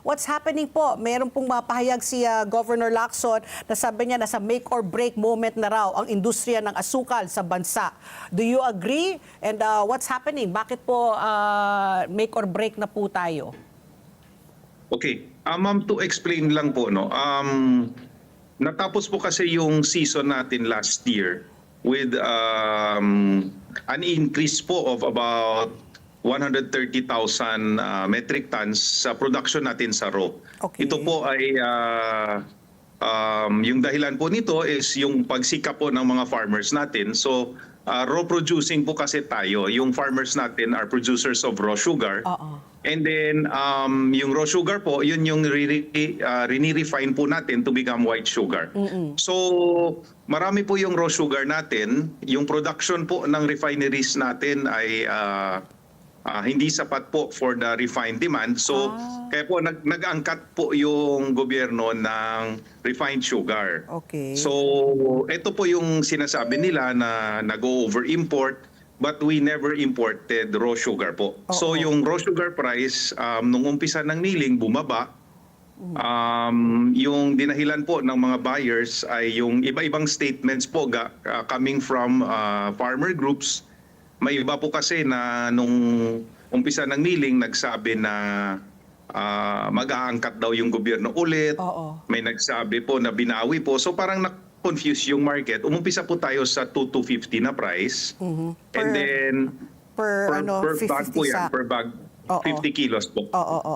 What's happening po? Meron pong mapahayag si Governor Lacson na sabi niya nasa make or break moment na raw ang industriya ng asukal sa bansa. Do you agree? And what's happening? Bakit po make or break na po tayo? Okay. Ma'am, to explain lang po, no? Natapos po kasi yung season natin last year with an increase po of about 130,000 metric tons sa production natin sa raw. Okay. Ito po ay yung dahilan po nito is yung pagsikap po ng mga farmers natin. So raw producing po kasi tayo. Yung farmers natin are producers of raw sugar. And then yung raw sugar po, yun yung rini-refine po natin to become white sugar. So marami po yung raw sugar natin. Yung production po ng refineries natin ay hindi sapat po for the refined demand. So kaya po nag-angkat po yung gobyerno ng refined sugar. Okay. So ito po yung sinasabi nila na nag-over-import. But we never imported raw sugar po. So yung raw sugar price, nung umpisa ng niling, bumaba. Yung dinahilan po ng mga buyers ay yung iba-ibang statements po coming from farmer groups. May iba po kasi na nung umpisa ng niling, nagsabi na mag-aangkat daw yung gobyerno ulit. May nagsabi po na binawi po. So parang confuse yung market. Umumpisa po tayo sa 2,250 na price. And then per bag po yan, per bag 50 kilos po.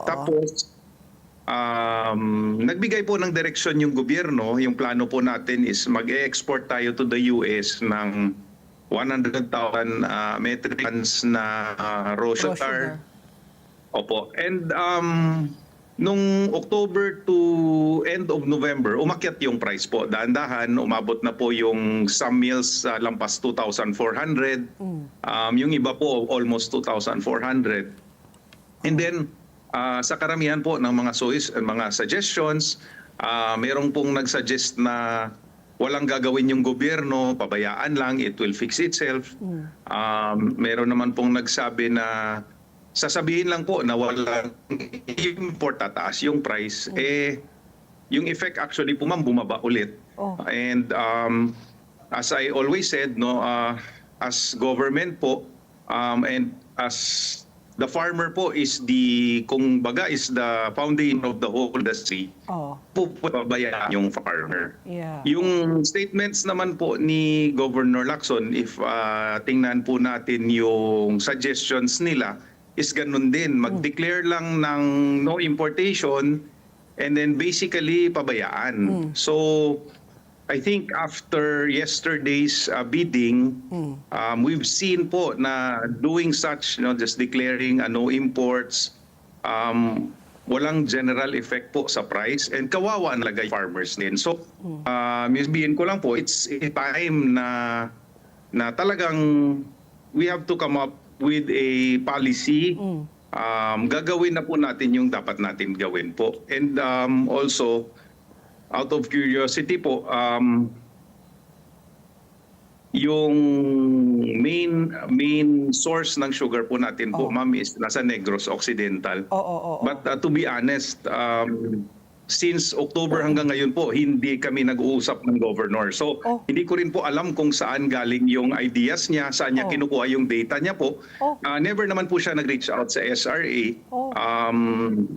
Tapos nagbigay po ng direksyon yung gobyerno. Yung plano po natin is mag-e-export tayo to the US ng 100,000 metric tons na raw sugar. Opo. And nung October to end of November, umakyat yung price po. Dahan-dahan, umabot na po yung some mills lampas 2,400. Yung iba po almost 2,400. And then, sa karamihan po ng mga mga suggestions, merong pong nagsuggest na walang gagawin yung gobyerno, pabayaan lang, it will fix itself. Meron naman pong nagsabi na sasabihin lang po na walang import, tataas yung price, yung effect actually po ma'am bumaba ulit. And as I always said, no, as government po, and as the farmer po is kung baga is the foundation of the whole industry, pabayaan yung farmer. Yung statements naman po ni Governor Lacson, if tingnan po natin yung suggestions nila, is ganun din. Mag-declare lang ng no importation and then basically pabayaan. So I think after yesterday's bidding, we've seen po na doing such, just declaring no imports, walang general effect po sa price and kawawa ang lagay farmers din. So sabihin ko lang po, it's a time na talagang we have to come up with a policy. Gagawin na po natin yung dapat natin gawin po. And also, out of curiosity po, yung main source ng sugar po natin po, ma'am, is nasa Negros Occidental. But to be honest, since October hanggang ngayon po, hindi kami nag-uusap ng governor. So, hindi ko rin po alam kung saan galing yung ideas niya, saan niya kinukuha yung data niya po. Never naman po siya nag-reach out sa SRA.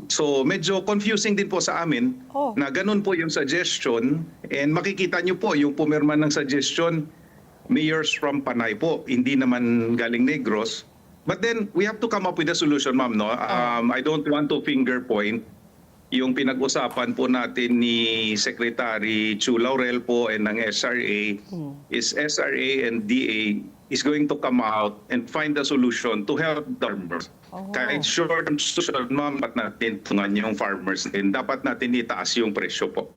So, medyo confusing din po sa amin na ganun po yung suggestion. And makikita niyo po yung pumirma ng suggestion, mayors from Panay po, hindi naman galing Negros. But then, we have to come up with a solution, ma'am. No? I don't want to finger point. Yung pinag-usapan po natin ni Secretary Chu Laurel po and ng SRA is SRA and DA is going to come out and find a solution to help the farmers. Kahit short-term solution, ma'am, dapat natin tungan yung farmers din. Dapat natin itaas yung presyo po.